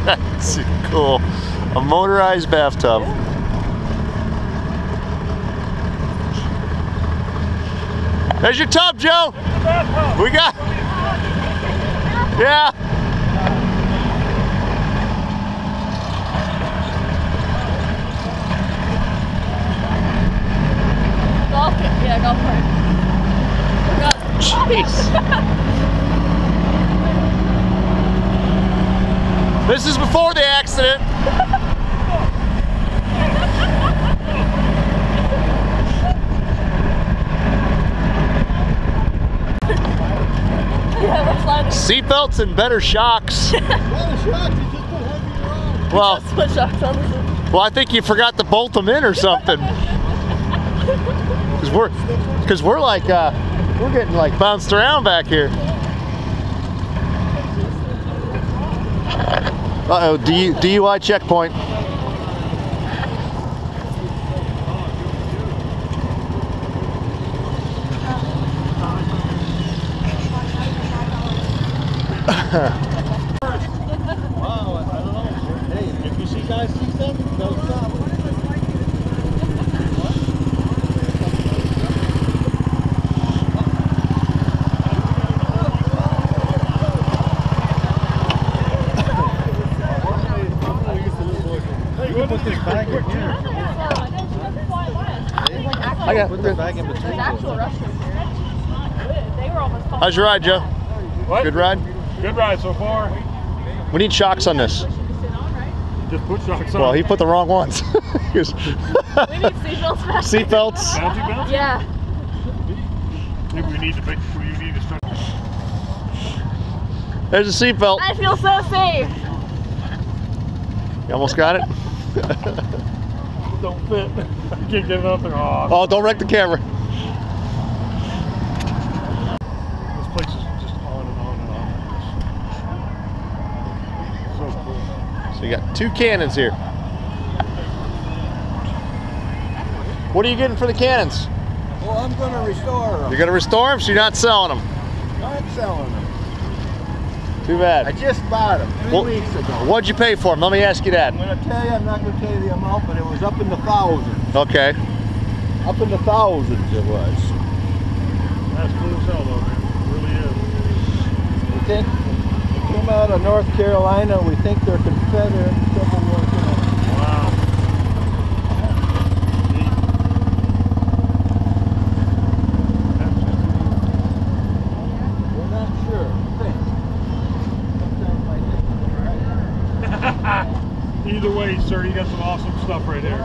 That's cool. A motorized bathtub. There's your tub, Joe. We got. Yeah. Golf kit. Yeah, golf cart. Jeez. This is before the accident. Seatbelts and better shocks. Well, well, I think you forgot to bolt them in or something. Because we're like we're getting like bounced around back here. Uh-oh, DUI checkpoint. Wow, I don't know. Hey, if you see guys see something, don't stop. You can put this bag in here. I got put this bag in between. There's actual restrooms here. They were almost falling. How's your ride, Joe? What? Good ride? Good ride so far. We need shocks on this. Just put shocks on. Well, he put the wrong ones. We need seatbelts back. Seatbelts. Bouncy belts? Yeah. Maybe we need to start. There's a seatbelt. I feel so safe. You almost got it? Don't fit. I can't get it up there. Oh, don't wreck the camera. This place is just on and on and on. So cool. So you got two cannons here. What are you getting for the cannons? Well, I'm going to restore them. You're going to restore them, so you're not selling them. I'm selling them. Too bad. I just bought them 3 weeks ago. What'd you pay for them? Let me ask you that. I'm going to tell you, I'm not going to tell you the amount, but it was up in the thousands. Okay. Up in the thousands it was. That's cool as hell though, man. It really is. We think they came out of North Carolina. We think they're Confederate Civil War. Wow. We're not sure. Either way, sir, you got some awesome stuff right there.